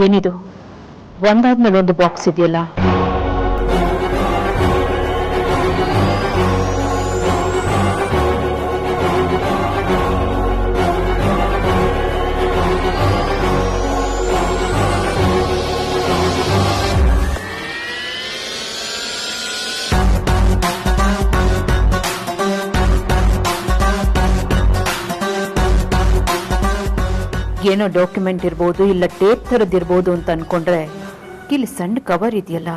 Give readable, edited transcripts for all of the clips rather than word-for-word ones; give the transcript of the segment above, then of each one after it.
ಏನಿದು ಒಂದಾದ್ಮೇಲೆ ಒಂದು ಬಾಕ್ಸ್ ಇದೆಯಲ್ಲ? ಏನೋ ಡಾಕ್ಯುಮೆಂಟ್ ಇರ್ಬೋದು, ಇಲ್ಲ ಟೇಪ್ ಥರದ್ದಿರ್ಬೋದು ಅಂತ ಅನ್ಕೊಂಡ್ರೆ ಇಲ್ಲಿ ಸಣ್ಣ ಕವರ್ ಇದೆಯಲ್ಲ.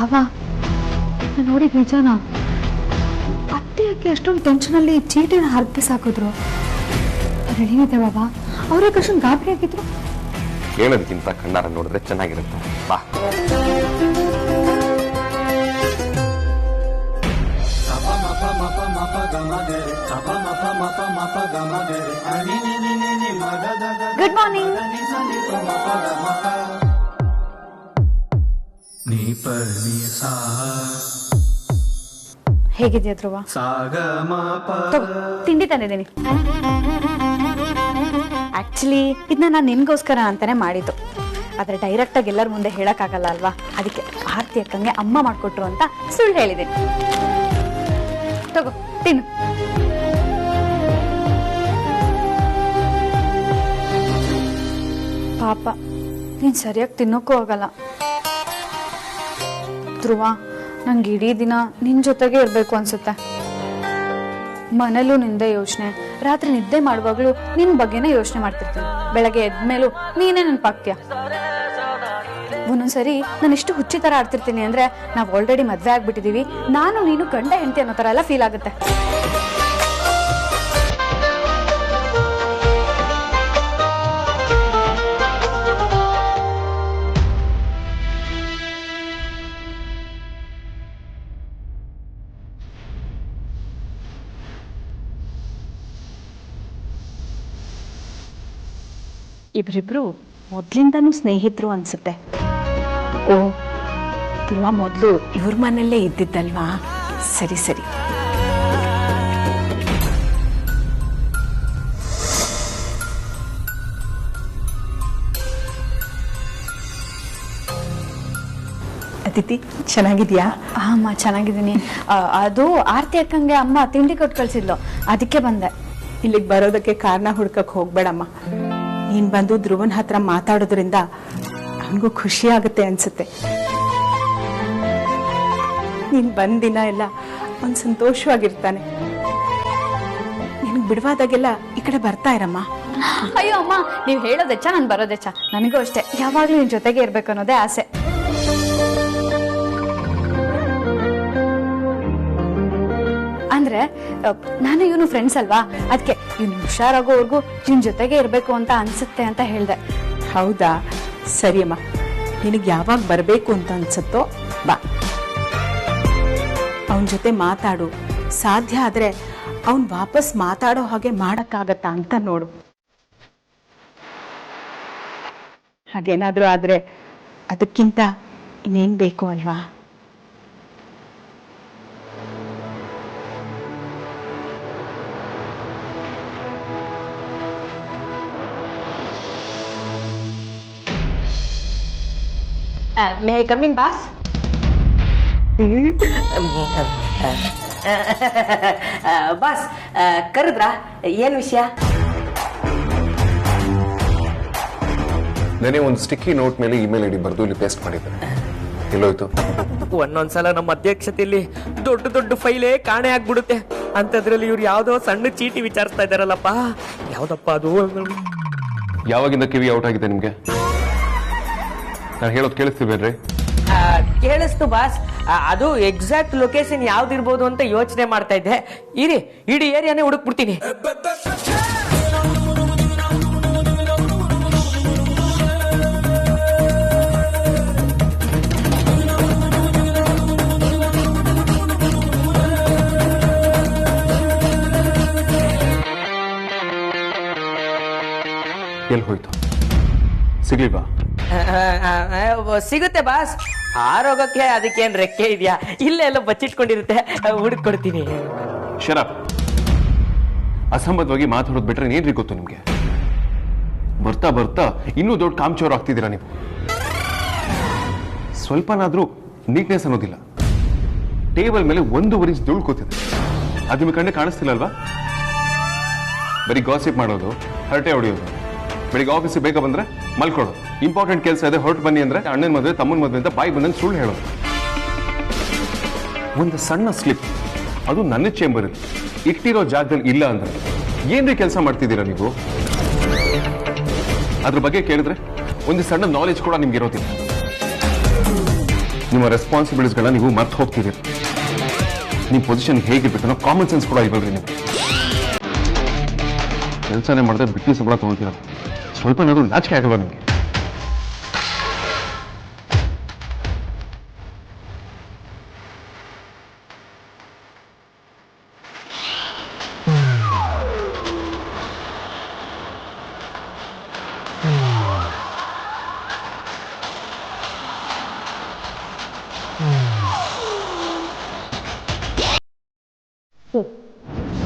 ಭಾವ, ನಾನು ನೋಡಿದ್ ನಿಜನಾ? ಅತ್ತೆ ಯಾಕೆ ಅಷ್ಟೊಂದು ಟೆನ್ಷನಲ್ಲಿ ಚೀಟಿನ ಹರಕೆ ಸಾಕಿದ್ರು? ರೆಡಿನಿದೆ ಬಾಬಾ, ಅವ್ರಿಗೆ ಅಷ್ಟೊಂದು ಗಾಬರಿ ಆಗಿದ್ರು. ಹೇಳೋದಕ್ಕಿಂತ ಕಣ್ಣಾರ ನೋಡಿದ್ರೆ ಚೆನ್ನಾಗಿರುತ್ತೆ. ಬಾ. Good morning. ಹೇಗಿದೆಯಾ ಧ್ರುವ? ತಿಂಡಿ ತಂದಿದ್ದೀನಿ. ಆಕ್ಚುಲಿ ಇದನ್ನ ನಾನು ನಿನ್ಗೋಸ್ಕರ ಅಂತಾನೆ ಮಾಡಿದ್ದು, ಆದ್ರೆ ಡೈರೆಕ್ಟ್ ಆಗಿ ಎಲ್ಲರ ಮುಂದೆ ಹೇಳಕ್ಕಾಗಲ್ಲ ಅಲ್ವಾ, ಅದಕ್ಕೆ ಆರತಿ ಅಕ್ಕಂಗೆ ಅಮ್ಮ ಮಾಡ್ಕೊಟ್ರು ಅಂತ ಸುಳ್ಳು ಹೇಳಿದ್ದೀನಿ. ತಗೋ ತಿನ್ನು. ಪಾಪ ನೀನ್ ಸರಿಯಾಗಿ ತಿನ್ನೋಕ್ಕೂ ಆಗಲ್ಲ. ಧ್ರುವ, ನಂಗೆ ಇಡೀ ದಿನ ನಿನ್ ಜೊತೆಗೆ ಇರ್ಬೇಕು ಅನ್ಸುತ್ತೆ. ಮನೇಲೂ ನಿಂದೆ ಯೋಚನೆ, ರಾತ್ರಿ ನಿದ್ದೆ ಮಾಡುವಾಗ್ಲೂ ನಿನ್ ಬಗ್ಗೆನೇ ಯೋಚನೆ ಮಾಡ್ತಿರ್ತೀನಿ. ಬೆಳಗ್ಗೆ ಎದ್ಮೇಲೂ ನೀನೇ ನೆನಪಾಗ್ತೀಯ. ಒಂದೊಂದ್ಸರಿ ನಾನು ಇಷ್ಟು ಹುಚ್ಚಿ ತರ ಆಡ್ತಿರ್ತೀನಿ ಅಂದ್ರೆ ನಾವ್ ಆಲ್ರೆಡಿ ಮದ್ವೆ ಆಗ್ಬಿಟ್ಟಿದೀವಿ, ನಾನು ನೀನು ಗಂಡ ಹೆಂಡತಿ ಅನ್ನೋ ತರ ಎಲ್ಲ ಫೀಲ್ ಆಗುತ್ತೆ. ಇಬ್ರಿಬ್ರು ಮೊದ್ಲಿಂದಾನು ಸ್ನೇಹಿತರು ಅನ್ಸುತ್ತೆ. ಓ, ಧ್ರುವ ಮೊದ್ಲು ಇವ್ರ ಮನೆಯಲ್ಲೇ ಇದ್ದಿದ್ದಲ್ವಾ? ಸರಿ ಸರಿ. ಅತಿಥಿ, ಚೆನ್ನಾಗಿದ್ಯಾ? ಅಮ್ಮ ಚೆನ್ನಾಗಿದ್ದೀನಿ. ಅದು ಆರತಿ ಅಕ್ಕಂಗೆ ಅಮ್ಮ ತಿಂಡಿ ಕೊಟ್ಟು ಕಳ್ಸಿದ್ಲು, ಅದಕ್ಕೆ ಬಂದೆ. ಇಲ್ಲಿಗೆ ಬರೋದಕ್ಕೆ ಕಾರಣ ಹುಡ್ಕಕ್ ಹೋಗ್ಬೇಡಮ್ಮ. ನೀನ್ ಬಂದು ಧ್ರುವನ್ ಹತ್ರ ಮಾತಾಡೋದ್ರಿಂದ ಅವನಿಗೂ ಖುಷಿ ಆಗುತ್ತೆ ಅನ್ಸುತ್ತೆ. ನೀನ್ ಬಂದಿನ ಎಲ್ಲ ಅವ್ನ್ ಸಂತೋಷವಾಗಿರ್ತಾನೆ. ನಿನಗ್ ಬಿಡುವಾದಾಗೆಲ್ಲ ಈ ಕಡೆ ಬರ್ತಾ ಇರಮ್ಮ. ಅಯ್ಯೋ ಅಮ್ಮ, ನೀವ್ ಹೇಳೋದೆಚ್ಚ, ನಾನ್ ಬರೋದೆಚ್ಚ. ನನಗೂ ಅಷ್ಟೇ, ಯಾವಾಗ್ಲೂ ನಿನ್ ಜೊತೆಗೆ ಇರ್ಬೇಕು ಅನ್ನೋದೇ ಆಸೆ. ಅಂದ್ರೆ ನಾನು ಇವನು ಫ್ರೆಂಡ್ಸ್ ಅಲ್ವಾ, ಅದಕ್ಕೆ ಇವ್ನು ಹುಷಾರಾಗೋವರೆಗೂ ಇವ್ನ ಜೊತೆಗೆ ಇರ್ಬೇಕು ಅಂತ ಅನ್ಸುತ್ತೆ ಅಂತ ಹೇಳ್ದೆ. ಹೌದಾ? ಸರಿಯಮ್ಮ, ನಿನಗೆ ಯಾವಾಗ ಬರಬೇಕು ಅಂತ ಅನ್ಸುತ್ತೋ ಬಾ. ಅವನ ಜೊತೆ ಮಾತಾಡು. ಸಾಧ್ಯ ಆದ್ರೆ ಅವನ್ ವಾಪಸ್ ಮಾತಾಡೋ ಹಾಗೆ ಮಾಡಕ್ಕಾಗತ್ತಾ ಅಂತ ನೋಡು. ಹಾಗೇನಾದ್ರೂ ಆದ್ರೆ ಅದಕ್ಕಿಂತ ಇನ್ನೇನ್ ಬೇಕು ಅಲ್ವಾ? May I come in, boss? Boss, ಕರೆದ್ರಾ? ಏನ್ ವಿಷಯ? ನನಗೆ ಒಂದು ಸ್ಟಿಕ್ಕಿ ನೋಟ್ ಮೇಲೆ ಇಮೇಲ್ ಐಡಿ ಬರೆದು ಇಲ್ಲಿ ಪೇಸ್ಟ್ ಮಾಡಿದ್ದಾರೆ. ಎಲ್ಲೋಯ್ತು? ಒಂದೊಂದ್ಸಲ ನಮ್ಮ ಅಧ್ಯಕ್ಷತೆಯಲ್ಲಿ ದೊಡ್ಡ ದೊಡ್ಡ ಫೈಲೇ ಕಾಣೆ ಆಗ್ಬಿಡುತ್ತೆ. ಅಂತದ್ರಲ್ಲಿ ಇವ್ರು ಯಾವ್ದೋ ಸಣ್ಣ ಚೀಟಿ ವಿಚಾರಿಸ್ತಾ ಇದಾರಲ್ಲಪ್ಪ, ಯಾವ್ದಪ್ಪ ಅದು? ಯಾವಾಗಿಂದ ಕಿವಿ ಔಟ್ ಆಗಿದೆ ನಿಮ್ಗೆ? ನಾನು ಹೇಳೋದು ಕೇಳಿಸ್ತಿಲ್ವೇನ್ರಿ? ಕೇಳಿಸ್ತು ಬಾಸ್. ಅದು ಎಕ್ಸಾಕ್ಟ್ ಲೊಕೇಶನ್ ಯಾವ್ದಿರ್ಬೋದು ಅಂತ ಯೋಚನೆ ಮಾಡ್ತಾ ಇದ್ದೆ. ಇಡೀ ಏರಿಯಾನೇ ಹುಡುಕ್ಬಿಡ್ತೀನಿ. ಎಲ್ಲಿ ಹೋಯ್ತು? ಸಿಗ್ಲಿಲ್ವಾ? ಸಿಗುತ್ತೆ ಬಾಸ್. ಆರೋಗ್ಯಕ್ಕೆ ಅದಕ್ಕೇನ್ ರೆಕ್ಕೆ ಇದೆಯಾ? ಇಲ್ಲೇ ಎಲ್ಲ ಬಚ್ಚಿಟ್ಕೊಂಡಿರುತ್ತೆ, ಹುಡುಕೊಡ್ತೀನಿ. ಶರಪ್, ಅಸಂಬದ್ಧವಾಗಿ ಮಾತಾಡೋದು ಬಿಟ್ರೆ ಏನ್ರಿ ಗೊತ್ತು ನಿಮ್ಗೆ? ಬರ್ತಾ ಬರ್ತಾ ಇನ್ನೂ ದೊಡ್ಡ ಕಾಮಚೋರು ಆಗ್ತಿದ್ದೀರಾ ನೀವು. ಸ್ವಲ್ಪನಾದ್ರೂ ನೀಟ್ನೆಸ್ ಅನ್ನೋದಿಲ್ಲ. ಟೇಬಲ್ ಮೇಲೆ 1.5 ಇಂಚ್ ಧೂಳು ಕೂತಿದೆ, ಅದು ನಿಮಗೆ ಕಣ್ಣೆ ಕಾಣಿಸ್ತಿಲ್ಲ ಅಲ್ವಾ? ಬರೀ ಗಾಸಿಪ್ ಮಾಡೋದು, ಹರಟೆ ಹೊಡೆಯೋದು, ಬೆಳಿಗ್ಗೆ ಆಫೀಸಿಗೆ ಬೇಗ ಬಂದ್ರೆ ಮಲ್ಕೊಳ್ಳೋದು, ಇಂಪಾರ್ಟೆಂಟ್ ಕೆಲಸ ಇದೆ ಹೊರಟು ಬನ್ನಿ ಅಂದ್ರೆ ಅಣ್ಣನ ಮದುವೆ ತಮ್ಮನ ಮದುವೆ ಅಂತ ಬಾಯಿ ಬಂದಂಗೆ ಸುಳ್ಳು ಹೇಳೋದು. ಒಂದು ಸಣ್ಣ ಸ್ಲಿಪ್, ಅದು ನನ್ನ ಚೇಂಬರ್ ಇಟ್ಟಿರೋ ಜಾಗದಲ್ಲಿ ಇಲ್ಲ ಅಂದ್ರೆ ಏನ್ರಿ ಕೆಲಸ ಮಾಡ್ತಿದ್ದೀರಾ ನೀವು? ಅದ್ರ ಬಗ್ಗೆ ಕೇಳಿದ್ರೆ ಒಂದು ಸಣ್ಣ ನಾಲೆಜ್ ಕೂಡ ನಿಮ್ಗೆ ಇರೋದಿಲ್ಲ. ನಿಮ್ಮ ರೆಸ್ಪಾನ್ಸಿಬಿಲಿಟೀಸ್ಗಳನ್ನ ನೀವು ಮರ್ತು ಹೋಗ್ತಿದ್ದೀರಿ. ನಿಮ್ಮ ಪೊಸಿಷನ್ ಹೇಗಿರ್ಬೇಕು ಅನ್ನೋ ಕಾಮನ್ ಸೆನ್ಸ್ ಕೂಡ ಇಲ್ವಲ್ರಿ ನೀವು? ಕೆಲಸನೇ ಮಾಡಿದ್ರೆ ಬಿಟ್ಟು ಸಂಬಳ ತಗೊಳ್ತೀರ, ಸ್ವಲ್ಪ ಏನಾದ್ರು ನಾಚಿಕೆ ಆಗಲ್ವಾ ನಿಮಗೆ?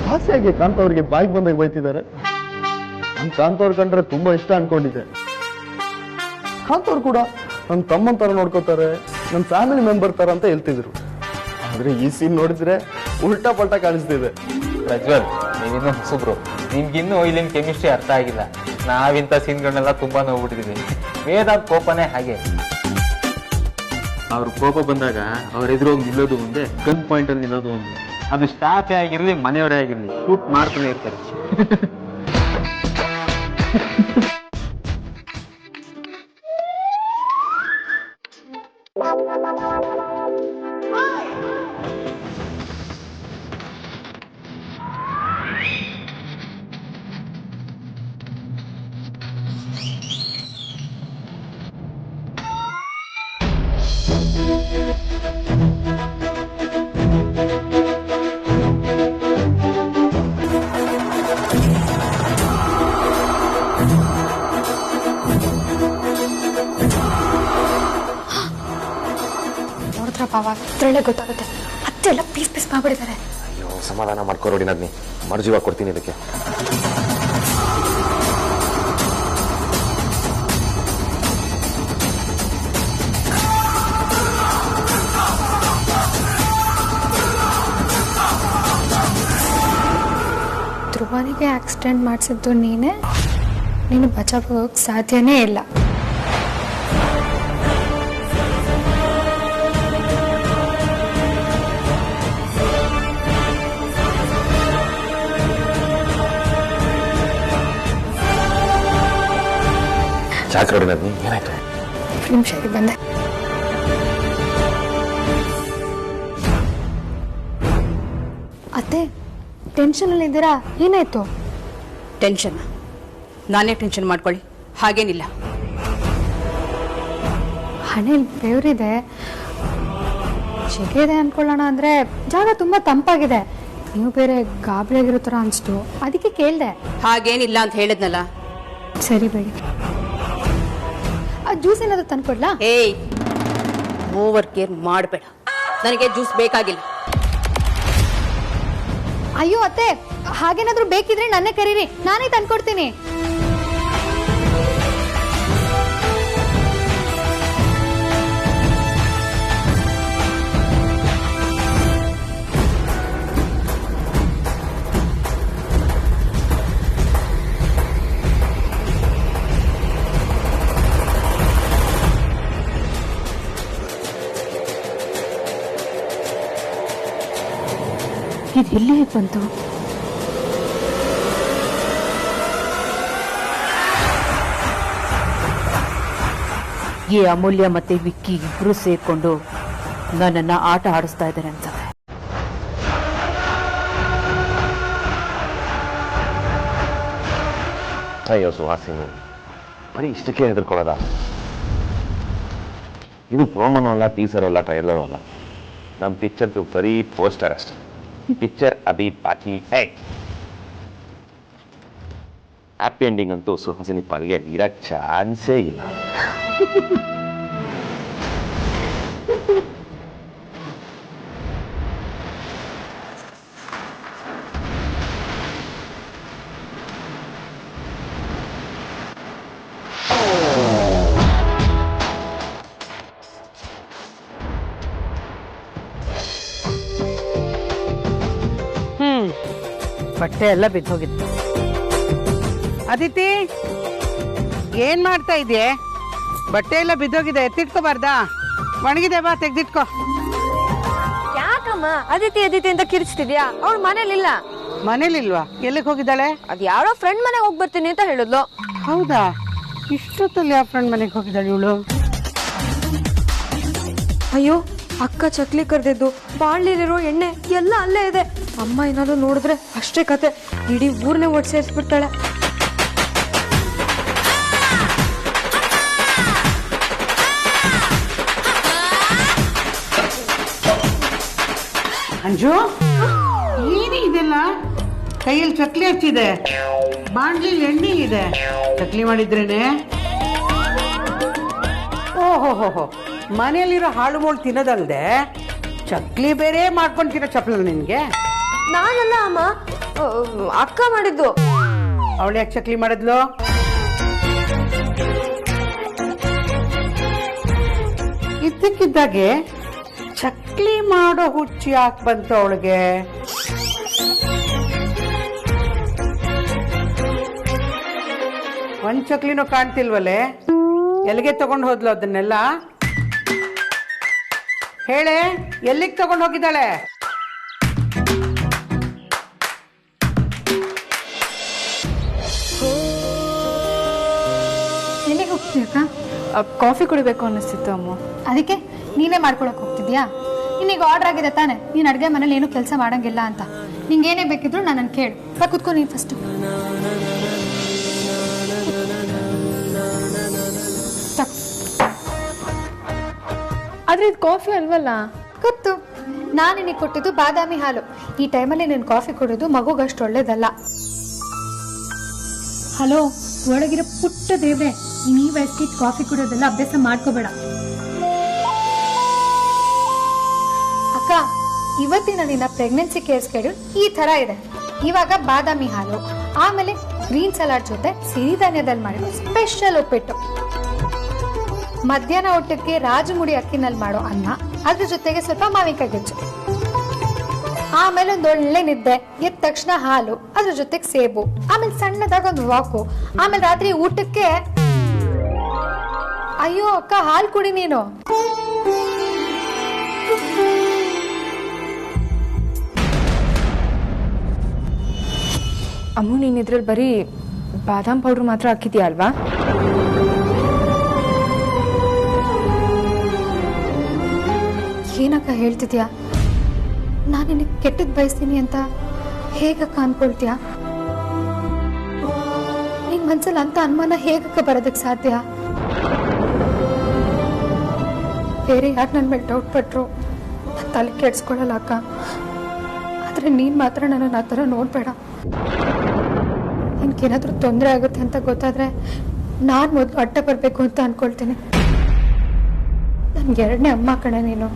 ಹಾಸ್ಯಾಗಿ ಕಾಂತವ್ರಿಗೆ ಬಾಯಿಗೆ ಬಂದಾಗ ಬೈತಿದ್ದಾರೆ. ನನ್ ಕಾಂತವ್ರ ಕಂಡ್ರೆ ತುಂಬಾ ಇಷ್ಟ ಅನ್ಕೊಂಡಿದ್ದೆ. ಕಾಂತವ್ರು ಕೂಡ ನನ್ನ ತಮ್ಮನ ತರ ನೋಡ್ಕೋತಾರೆ, ನನ್ನ ಫ್ಯಾಮಿಲಿ ಮೆಂಬರ್ ತರ ಅಂತ ಹೇಳ್ತಿದ್ರು. ಆದ್ರೆ ಈ ಸೀನ್ ನೋಡಿದ್ರೆ ಉಲ್ಟಾ ಪಲ್ಟಾ ಕಾಣಿಸ್ತಿದೆ. ಪ್ರಜ್ವಲ್, ನೀವಿನ್ನೂ ಹೊಸಬ್ರು, ನಿಮ್ಗಿನ್ನೂ ಇಲ್ಲಿನ ಕೆಮಿಸ್ಟ್ರಿ ಅರ್ಥ ಆಗಿಲ್ಲ. ನಾವಿಂಥ ಸೀನ್ಗಳನ್ನೆಲ್ಲ ತುಂಬಾ ನೋಡ್ಬಿಟ್ಟಿದೀವಿ. ವೇದ ಕೋಪನೇ ಹಾಗೆ. ಅವ್ರ ಕೋಪ ಬಂದಾಗ ಅವ್ರ ಎದುರೋಗಿ ನಿಲ್ಲೋದು ಒಂದೇ, ಗನ್ ಪಾಯಿಂಟ್ ಅಲ್ಲಿ ನಿಲ್ಲೋದು ಒಂದೇ. ಅದು ಸ್ಟಾಫೇ ಆಗಿರ್ಲಿ, ಮನೆಯವರೇ ಆಗಿರ್ಲಿ, ಶೂಟ್ ಮಾಡ್ತಾನೆ ಇರ್ತಾರೆ. ನೋಡಿದ್ರ ಭಾವ, ಇದ್ರಲ್ಲೇ ಗೊತ್ತಾಗುತ್ತೆ. ಅತ್ತೆ ಎಲ್ಲ ಪೀಸ್ ಪೀಸ್ ಮಾಡ್ಬಿಟ್ಟಿದ್ದಾರೆ. ಅಯ್ಯೋ, ಸಮಾಧಾನ ಮಾಡ್ಕೊರೋಡಿ ನದ್ನಿ, ಮರುಜೀವ ಕೊಡ್ತೀನಿ ಇದಕ್ಕೆ. ಧ್ರುವನಿಗೆ ಆಕ್ಸಿಡೆಂಟ್ ಮಾಡಿಸಿದ್ದು ನೀನೇ. ನೀನು ಬಚಾಕೋಕ್ ಸಾಧ್ಯನೇ ಇಲ್ಲ. ಚಾಕ್ರೋಡಿ ನದ್ನಿ, ಏನಾಯ್ತು? ನಿಮಿಷಕ್ಕೆ ಬಂದೆ. ಅತ್ತೆ, ಟೆನ್ಷನಲ್ಲಿ ಇದ್ದೀರಾ? ಏನಾಯ್ತು? ಟೆನ್ಷನ್? ನಾನೇ ಟೆನ್ಷನ್ ಮಾಡ್ಕೊಳ್ಳಿ, ಹಾಗೇನಿಲ್ಲ. ಹಣೆಯಲ್ಲಿ ಬೆವರಿದೆ, ಶೆಕೆ ಅನ್ಕೊಳ್ಳೋಣ ಅಂದ್ರೆ ಜಾಗ ತುಂಬಾ ತಂಪಾಗಿದೆ. ನೀವು ಬೇರೆ ಗಾಬರಿಯಾಗಿರೋ ಥರ ಅನಿಸ್ತು, ಅದಕ್ಕೆ ಕೇಳಿದೆ. ಹಾಗೇನಿಲ್ಲ ಅಂತ ಹೇಳಿದ್ನಲ್ಲ. ಸರಿ ಬೇಡಿ, ಆ ಜ್ಯೂಸ್ ಏನಾದ್ರು ತಂದ್ಕೊಡ್ಲಾ? ಏಯ್, ಓವರ್ ಕೇರ್ ಮಾಡಬೇಡ. ನನಗೆ ಜ್ಯೂಸ್ ಬೇಕಾಗಿಲ್ಲ. ಅಯ್ಯೋ ಅತ್ತೆ, ಹಾಗೇನಾದ್ರೂ ಬೇಕಿದ್ರೆ ನನ್ನೇ ಕರೀರಿ, ನಾನೇ ತಂದ್ಕೊಡ್ತೀನಿ. ಇದು ಎಲ್ಲಿ ಬಂತು? ಈ ಅಮೂಲ್ಯ ಮತ್ತೆ ವಿಕ್ಕಿ ಇಬ್ರು ಸೇರ್ಕೊಂಡು ನನ್ನನ್ನ ಆಟ ಆಡಿಸ್ತಾ ಇದ್ದಾರೆ ಅನ್ಸುತ್ತೆ. ಅಯ್ಯೋ ಸುಹಾಸಿನಿ, ಬರೀ ಇಷ್ಟಕ್ಕೆ ಹೆದರ್ಕೊಳ್ಳೋದ? ಇದು ಪ್ರೋಮೋನೂ ಅಲ್ಲ, ಟೀಸರ್ ಅಲ್ಲ, ಟ್ರೈಲರ್ ಅಲ್ಲ. ನಮ್ಮ ಪಿಕ್ಚರ್ದು ಬರೀ ಪೋಸ್ಟರ್ ಅಷ್ಟೆ. ಪಿಕ್ಚರ್ ಅಭಿ ಬಾಕಿ ಹೈ. ಹ್ಯಾಪಿ ಎಂಡಿಂಗ್ ಅಂತೂ ಸುಹಾಸಿನಿ ಪಾಲ್ಗೆ ಇರಕ್ಕೆ ಚಾನ್ಸೇ ಇಲ್ಲ. ಬಟ್ಟೆ ಎಲ್ಲ ಬಿದ್ದೋಗಿತ್ತು. ಅದಿತಿ, ಏನ್ ಮಾಡ್ತಾ ಇದೆಯೇ? ಬಟ್ಟೆ ಎಲ್ಲ ಬಿದ್ದೋಗಿದೆ, ಎತ್ತಿಟ್ಕೋಬಾರ್ದಾ? ಒಣಗಿದೆ, ಬಾ ತೆಗ್ದಿಟ್ಕೋ. ಯಾಕಮ್ಮ ಅದಿತಿ ಅದಿತಿ ಅಂತ ಕಿರ್ಚ್ತಿದ್ಯಾ? ಅವಳು ಮನೇಲಿಲ್ಲ. ಮನೇಲಿಲ್ವಾ? ಎಲ್ಲಿಗೆ ಹೋಗಿದ್ದಾಳೆ? ಅದ್ ಯಾರೋ ಫ್ರೆಂಡ್ ಮನೆಗೆ ಹೋಗಿ ಬರ್ತೀನಿ ಅಂತ ಹೇಳಿದ್ಲು. ಹೌದಾ? ಇಷ್ಟೊತ್ತಲ್ಲಿ ಯಾವ ಫ್ರೆಂಡ್ ಮನೆಗೆ ಹೋಗಿದ್ದಾಳೆ ಇವಳು? ಅಯ್ಯೋ, ಅಕ್ಕ ಚಕ್ಲಿ ಕರೆದಿದ್ದು, ಬಾಣ್ಲಿಲಿರೋ ಎಣ್ಣೆ ಎಲ್ಲ ಅಲ್ಲೇ ಇದೆ. ಅಮ್ಮ ಏನಾದ್ರು ನೋಡಿದ್ರೆ ಅಷ್ಟೇ ಕತೆ, ಇಡೀ ಊರ್ನೇ ಒಟ್ಟು ಸೇರಿಸ್ಬಿಡ್ತಾಳೆ. ಅಂಜು, ಏನೇ ಇದೆಲ್ಲ? ಕೈಯಲ್ಲಿ ಚಕ್ಲಿ ಹಚ್ಚಿದೆ, ಬಾಣ್ಲಿಲಿ ಎಣ್ಣೆ ಇದೆ. ಚಕ್ಲಿ ಮಾಡಿದ್ರೇನೆ? ಓಹೋ, ಮನೆಯಲ್ಲಿರೋ ಹಾಳು ಮೂಳು ತಿನ್ನೋದಲ್ದೆ ಚಕ್ಲಿ ಬೇರೆ ಮಾಡ್ಕೊಂಡು ತಿನ್ನೋ ಚಪ್ಪಲ ನಿನ್ಗೆ? ನಾನಲ್ಲ ಅಮ್ಮ, ಅಕ್ಕ ಮಾಡಿದ್ದು. ಅವಳು ಯಾಕೆ ಚಕ್ಲಿ ಮಾಡಿದ್ಲು? ಇದ್ದಕ್ಕಿದ್ದಾಗೆ ಚಕ್ಲಿ ಮಾಡೋ ಹುಚ್ಚಿ ಯಾಕೆ ಬಂತು ಅವಳಿಗೆ? ಒಂದ್ ಚಕ್ಲಿನೂ ಕಾಣ್ತಿಲ್ವಲ್ಲೇ? ಎಲ್ಲಿಗೆ ತಗೊಂಡು ಹೋದ್ಲು ಅದನ್ನೆಲ್ಲ? ಹೇಳೆ, ಎಲ್ಲಿಗೆ ತಗೊಂಡು ಹೋಗಿದ್ದಾಳೆ? ಎಲ್ಲಿಗೆ ಹೋಗ್ತೀಯಕ್ಕ? ಕಾಫಿ ಕುಡಿಬೇಕು ಅನ್ನಿಸ್ತಿತ್ತು ಅಮ್ಮ. ಅದಕ್ಕೆ ನೀನೇ ಮಾಡ್ಕೊಳಕ್ ಹೋಗ್ತಿದ್ಯಾ? ನಿನಗೆ ಆರ್ಡರ್ ಆಗಿದೆ ತಾನೆ, ನೀನು ಅಡುಗೆ ಮನೇಲಿ ಏನೂ ಕೆಲಸ ಮಾಡಂಗಿಲ್ಲ ಅಂತ. ನಿಂಗೇನೇ ಬೇಕಿದ್ರು ನನ್ನ ಕೇಳು. ಬಾ ಕುತ್ಕೊ ನೀನು ಫಸ್ಟು. ಆದ್ರೆ ಇದು ಕಾಫಿ ಅಲ್ವಲ್ಲ? ಗೊತ್ತು, ನಾನು ನಿನಗೆ ಕೊಟ್ಟಿದ್ದು ಬಾದಾಮಿ ಹಾಲು. ಈ ಟೈಮಲ್ಲಿ ನೀನು ಕಾಫಿ ಕೊಡೋದು ಮಗುಗಷ್ಟು ಒಳ್ಳೇದಲ್ಲ. ಹಲೋ, ಒಳಗಿರೋ ಪುಟ್ಟ ದೇವ್ರೆ, ಈ ವಯಸ್ಸಿಗೆ ಕಾಫಿ ಕುಡೋದೆಲ್ಲ ಅಭ್ಯಾಸ ಮಾಡ್ಕೋಬೇಡ. ಅಕ್ಕ, ಇವತ್ತಿನ ನಿನ್ನ ಪ್ರೆಗ್ನೆನ್ಸಿ ಕೇರ್ ಶೆಡ್ಯೂಲ್ ಈ ತರ ಇದೆ. ಇವಾಗ ಬಾದಾಮಿ ಹಾಲು, ಆಮೇಲೆ ಗ್ರೀನ್ ಸಲಾಡ್ ಜೊತೆ ಸಿರಿಧಾನ್ಯದಲ್ಲಿ ಮಾಡಿರೋ ಸ್ಪೆಷಲ್ ಉಪ್ಪಿಟ್ಟು, ಮಧ್ಯಾಹ್ನ ಊಟಕ್ಕೆ ರಾಜಮುಡಿ ಅಕ್ಕಿನಲ್ಲಿ ಮಾಡೋ ಅನ್ನ, ಅದ್ರ ಜೊತೆಗೆ ಸ್ವಲ್ಪ ಮಾವಿನಕಾಯಿ ಗೊಜ್ಜು, ಆಮೇಲೆ ಒಂದು ಒಳ್ಳೆ ನಿದ್ದೆ, ಎದ್ದ ತಕ್ಷಣ ಹಾಲು, ಅದ್ರ ಜೊತೆಗೆ ಸೇಬು, ಆಮೇಲೆ ಸಣ್ಣದಾಗ ಒಂದು ವಾಕು, ಆಮೇಲೆ ರಾತ್ರಿ ಊಟಕ್ಕೆ. ಅಯ್ಯೋ ಅಕ್ಕ, ಹಾಲು ಕುಡಿ ನೀನು. ಅಮ್ಮು, ನೀನ್ ಇದ್ರಲ್ಲಿ ಬರೀ ಬಾದಾಮ್ ಪೌಡರ್ ಮಾತ್ರ ಹಾಕಿದ್ಯಾ ಅಲ್ವಾ? ಏನಕ್ಕ ಹೇಳ್ತಿದ್ಯಾ? ನಾನು ನಿನಗೆ ಕೆಟ್ಟದ್ ಬಯಸ್ತೀನಿ ಅಂತ ಹೇಗಕ್ಕ ಅನ್ಕೊಳ್ತೀಯಾ? ನಿನ್ ಮನ್ಸಲ್ಲಿ ಅಂತ ಅನುಮಾನ ಹೇಗಕ್ಕ ಬರೋದಕ್ಕೆ ಸಾಧ್ಯ? ಬೇರೆ ಯಾರು ನನ್ನ ಮೇಲೆ ಡೌಟ್ ಪಟ್ರು ನಾನು ತಲೆ ಕೆಡ್ಸ್ಕೊಳ್ಳಲ್ಲ ಅಕ್ಕ. ಆದ್ರೆ ನೀನ್ ಮಾತ್ರ ನನ್ನನ್ನು ಆ ಥರ ನೋಡ್ಬೇಡ. ನಿನ್ಗೇನಾದ್ರೂ ತೊಂದರೆ ಆಗುತ್ತೆ ಅಂತ ಗೊತ್ತಾದ್ರೆ ನಾನು ಮೊದಲು ಅಡ್ಡ ಬರಬೇಕು ಅಂತ ಅನ್ಕೊಳ್ತೀನಿ. ನನ್ಗೆ ಎರಡನೇ ಅಮ್ಮ ಕಣೆ ನೀನು.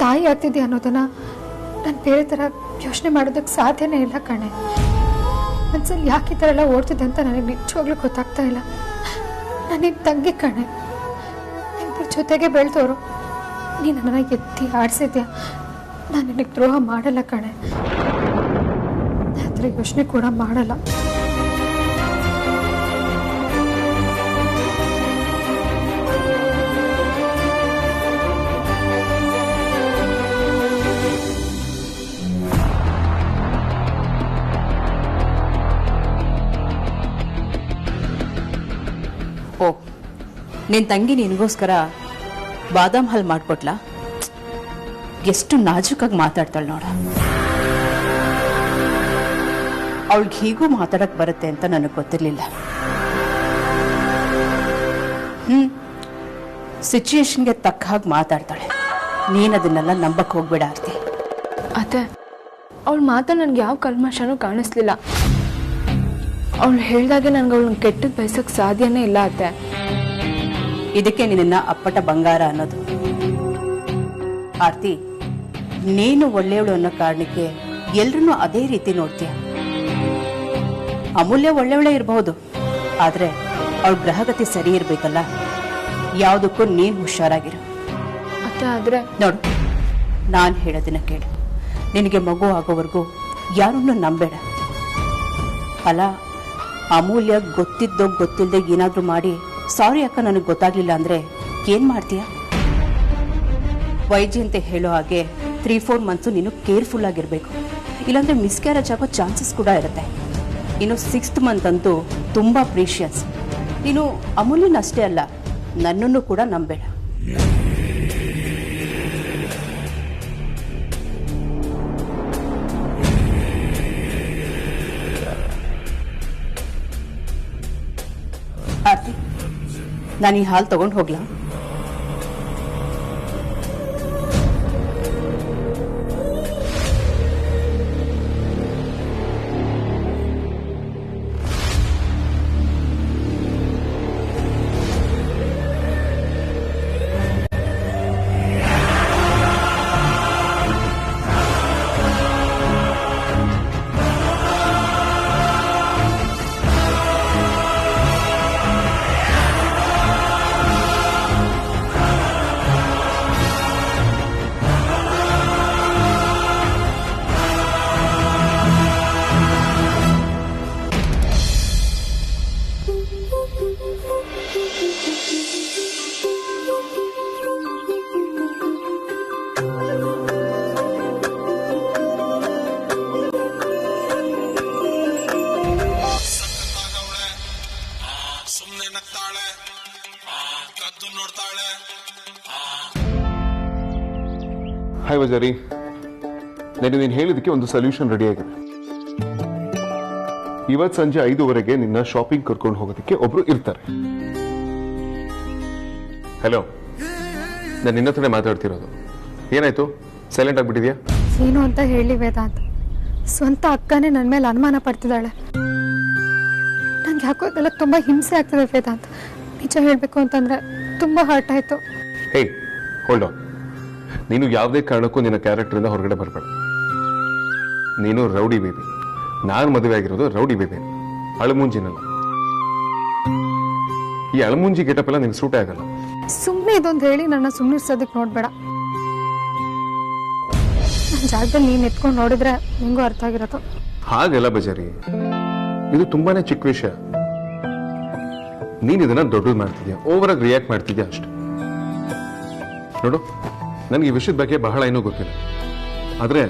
ತಾಯಿ ಆಗ್ತಿದ್ದೆ ಅನ್ನೋದನ್ನ ನಾನು ಬೇರೆ ಥರ ಯೋಚನೆ ಮಾಡೋದಕ್ಕೆ ಸಾಧ್ಯನೇ ಇಲ್ಲ ಕಣೆ. ಮನ್ಸಲ್ಲಿ ಯಾಕೆ ಈ ಥರ ಎಲ್ಲ ಓಡ್ತಿದ್ದೆ ಅಂತ ನನಗೆ ನಿಜವಾಗ್ಲೂ ಗೊತ್ತಾಗ್ತಾ ಇಲ್ಲ. ನಾನಿನ್ ತಂಗಿ ಕಣೆ, ಇಬ್ಬರ ಜೊತೆಗೆ ಬೆಳೆದವರು. ನೀನು ನನ್ನ ಎತ್ತಿ ಆಡಿಸಿದ್ಯಾ, ನಾನು ನಿನಗೆ ದ್ರೋಹ ಮಾಡಲ್ಲ ಕಣೆ. ಆದರೆ ಯೋಚನೆ ಕೂಡ ಮಾಡಲ್ಲ. ನಿನ್ ತಂಗಿ ನಿನಗೋಸ್ಕರ ಬಾದಾಮ್ ಹಾಲ್ ಮಾಡ್ಕೊಟ್ಲಾ? ಎಷ್ಟು ನಾಜೂಕಾಗಿ ಮಾತಾಡ್ತಾಳೆ ನೋಡ. ಅವಳಿಗೆ ಹೀಗೂ ಮಾತಾಡಕ್ ಬರುತ್ತೆ ಅಂತ ನನಗೆ ಗೊತ್ತಿರ್ಲಿಲ್ಲ. ಸಿಚುಯೇಷನ್ಗೆ ತಕ್ಕ ಹಾಗೆ ಮಾತಾಡ್ತಾಳೆ. ನೀನದನ್ನೆಲ್ಲ ನಂಬಕ್ ಹೋಗ್ಬೇಡ ಆರ್ತಿ. ಅತ್ತೆ, ಅವಳ ಮಾತ ನನ್ಗೆ ಯಾವ ಕಲ್ಮಶನೂ ಕಾಣಿಸ್ಲಿಲ್ಲ. ಅವಳು ಹೇಳ್ದಾಗೆ ನನ್ಗೆ ಅವಳನ್ನ ಕೆಟ್ಟದ್ ಬಯಸಕ್ ಸಾಧ್ಯನೇ ಇಲ್ಲ ಅತ್ತೆ. ಇದಕ್ಕೆ ನಿನ್ನ ಅಪ್ಪಟ ಬಂಗಾರ ಅನ್ನೋದು. ಆರ್ತಿ, ನೀನು ಒಳ್ಳೆಯವಳು ಅನ್ನೋ ಕಾರಣಕ್ಕೆ ಎಲ್ರನ್ನೂ ಅದೇ ರೀತಿ ನೋಡ್ತೀಯ. ಅಮೂಲ್ಯ ಒಳ್ಳೆಯವಳೇ ಇರಬಹುದು, ಆದ್ರೆ ಅವಳ ಗ್ರಹಗತಿ ಸರಿ ಇರ್ಬೇಕಲ್ಲ. ಯಾವುದಕ್ಕೂ ನೀನ್ ಹುಷಾರಾಗಿರು. ಅತ್ತೆ, ಆದ್ರೆ ನೋಡು, ನಾನು ಹೇಳೋದನ್ನ ಕೇಳು. ನಿನಗೆ ಮಗು ಆಗೋವರೆಗೂ ಯಾರನ್ನೂ ನಂಬೇಡ. ಅಲ್ಲ, ಅಮೂಲ್ಯ ಗೊತ್ತಿದ್ದೋ ಗೊತ್ತಿಲ್ಲದೆ ಏನಾದ್ರೂ ಮಾಡಿ ಸಾರಿ ಅಕ್ಕ ನನಗೆ ಗೊತ್ತಾಗ್ಲಿಲ್ಲ ಅಂದ್ರೆ ಏನ್ ಮಾಡ್ತೀಯ? ವೈದ್ಯ ಅಂತ ಹೇಳೋ ಹಾಗೆ 3-4 ಮಂತ್ಸು ನೀನು ಕೇರ್ಫುಲ್ ಆಗಿರ್ಬೇಕು. ಇಲ್ಲಾಂದ್ರೆ ಮಿಸ್ಕ್ಯಾರೇಜ್ ಆಗೋ ಚಾನ್ಸಸ್ ಕೂಡ ಇರುತ್ತೆ. ಇನ್ನು 6th ಮಂತ್ ಅಂತೂ ತುಂಬಾ ಪ್ರೀಶಿಯಸ್. ನೀನು ಅಮೂಲ್ಯನ ಅಷ್ಟೇ ಅಲ್ಲ, ನನ್ನನ್ನು ಕೂಡ ನಂಬೇಡ. ಆರ್ತಿ, ನಾನು ಈ ಹಾಲು ತಗೊಂಡು ಹೋಗ್ಲಾ? ಹಾಯ್ ವಜಾರಿ, ನೀನು ಹೇಳಿದಕ್ಕೆ ಒಂದು ಸೊಲ್ಯೂಷನ್ ರೆಡಿ ಆಗಿದೆ. ಇವತ್ತು ಸಂಜೆ 5:15 ನಿನ್ನ ಶಾಪಿಂಗ್ ಕರ್ಕೊಂಡು ಹೋಗೋದಕ್ಕೆ ಒಬ್ರು ಇರ್ತಾರೆ. ಹಲೋ, ನಾನು ನಿನ್ನ ಹತ್ರನೇ ಮಾತಾಡ್ತಿರೋದು. ಏನಾಯ್ತು, ಸೈಲೆಂಟ್ ಆಗ್ಬಿಟ್ಟಿದ್ಯಾ? ಏನು ಅಂತ ಹೇಳಿ ವೇದಾಂತ್, ಸ್ವಂತ ಅಕ್ಕನೇ ನನ್ನ ಮೇಲೆ ಅನುಮಾನ ಪಡ್ತಿದ್ದಾಳೆ. ನಂಗೆ ಯಾಕೋ ಇದೆಲ್ಲ ತುಂಬಾ ಹಿಂಸೆ ಆಗ್ತದೆ ವೇದಾಂತ್. ನಿಜ ಹೇಳ್ಬೇಕು ಅಂತಂದ್ರೆ ತುಂಬಾ ಹರ್ಟ್ ಆಯ್ತು. ಹೇ, ಹೋಲ್ಡ್ ಆನ್. ನೀನು ಯಾವುದೇ ಕಾರಣಕ್ಕೂ ನಿನ್ನ ಕ್ಯಾರೆಕ್ಟರಿಂದ ಹೊರಗಡೆ ಬರಬೇಡ. ನೀನು ರೌಡಿ ಬೇಬಿ. ನಾನು ಮದುವೆ ಆಗಿರೋದು ರೌಡಿ ಬೇಬಿ, ಅಳಮುಂಜಿನಲ್ಲ. ಈ ಅಳಮುಂಜಿ ಗೆಟಪ್ ಎಲ್ಲ ನಿನ್ಗೆ ಸೂಟೇ ಆಗಲ್ಲ. ಸುಮ್ಮನೆ ಇದೊಂದು ಹೇಳಿ ನನ್ನ ಸುಮ್ಮನಿರ್ಸೋದಕ್ಕೆ ನೋಡ್ಬೇಡ. ನನ್ನ ಜಾಗದಲ್ಲಿ ನೀನು ಎತ್ಕೊಂಡು ನೋಡಿದ್ರೆ ನಿಂಗೂ ಅರ್ಥ ಆಗಿರೋದು. ಹಾಗೆಲ್ಲ ಬಜಾರಿ, ಇದು ತುಂಬಾನೇ ಚಿಕ್ಕ ವಿಷಯ. ನೀನ್ ಇದನ್ನ ದೊಡ್ಡದು ಮಾಡ್ತಿದ್ಯಾ, ಓವರ್ ಆಗಿ ರಿಯಾಕ್ಟ್ ಮಾಡ್ತಿದ್ಯಾ ಅಷ್ಟೆ. ನೋಡು, ನನಗೆ ಈ ವಿಷಯದ ಬಗ್ಗೆ ಬಹಳ ಏನೂ ಗೊತ್ತಿಲ್ಲ. ಆದ್ರೆ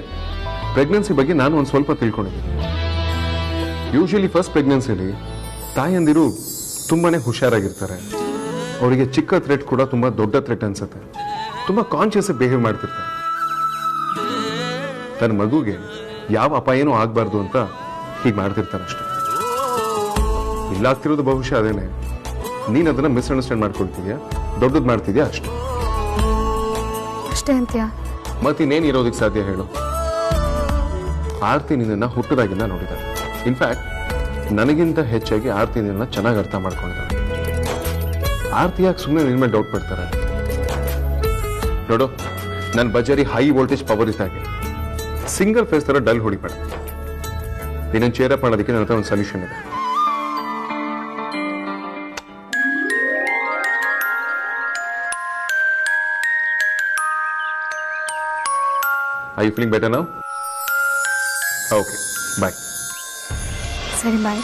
ಪ್ರೆಗ್ನೆನ್ಸಿ ಬಗ್ಗೆ ನಾನು ಒಂದು ಸ್ವಲ್ಪ ತಿಳ್ಕೊಂಡಿದ್ದೀನಿ. ಯೂಶಲಿ ಫಸ್ಟ್ ಪ್ರೆಗ್ನೆನ್ಸಿಲಿ ತಾಯಂದಿರು ತುಂಬಾನೇ ಹುಷಾರಾಗಿರ್ತಾರೆ. ಅವರಿಗೆ ಚಿಕ್ಕ ಥ್ರೆಟ್ ಕೂಡ ತುಂಬಾ ದೊಡ್ಡ ಥ್ರೆಟ್ ಅನ್ಸುತ್ತೆ. ತುಂಬಾ ಕಾನ್ಶಿಯಸ್ ಬಿಹೇವ್ ಮಾಡ್ತಿರ್ತಾರೆ. ತನ್ನ ಮಗುಗೆ ಯಾವ ಅಪಾಯನೂ ಆಗ್ಬಾರ್ದು ಅಂತ ಹೀಗೆ ಮಾಡ್ತಿರ್ತಾರೆ ಅಷ್ಟೆ. ಇಲ್ಲಾಗ್ತಿರೋದು ಬಹುಶಃ ಅದೇನೆ. ನೀನ್ ಅದನ್ನ ಮಿಸ್ಅಂಡರ್ಸ್ಟ್ಯಾಂಡ್ ಮಾಡ್ಕೊಳ್ತಿದ್ಯಾ, ದೊಡ್ಡದು ಮಾಡ್ತಿದ್ಯಾ ಅಷ್ಟೆ. ಅಷ್ಟೇ ಅಂತೀಯಾ? ಮತ್ತಿನ್ನೇನು ಇರೋದಕ್ಕೆ ಸಾಧ್ಯ ಹೇಳು? ಆರ್ತಿ ನಿನ್ನ ಹುಟ್ಟದಾಗಿಂದ ನೋಡಿದ್ದಾರೆ. ಇನ್ಫ್ಯಾಕ್ಟ್ ನನಗಿಂತ ಹೆಚ್ಚಾಗಿ ಆರ್ತಿ ನಿನ್ನ ಚೆನ್ನಾಗಿ ಅರ್ಥ ಮಾಡ್ಕೊಂಡಿದ್ದಾರೆ. ಆರ್ತಿ ಯಾಕೆ ಸುಮ್ಮನೆ ನಿನ್ನ ಮೇಲೆ ಡೌಟ್ ಪಡ್ತಾರೆ? ನೋಡು, ನನ್ನ ಬಜಾರಿ ಹೈ ವೋಲ್ಟೇಜ್ ಪವರ್ ಇದ್ದಾಗೆ ಸಿಂಗಲ್ ಫೇಸ್ ತರ ಡಲ್ ಹೊಡಿಬೇಡ. ನೀನು ಚೇರಪ್ ಮಾಡೋದಕ್ಕೆ ನನ್ನ ಹತ್ರ ಒಂದು ಸೊಲ್ಯೂಷನ್ ಇದೆ. Are you feeling better now? Okay, bye. ಸರಿ, ಬಾಯ್.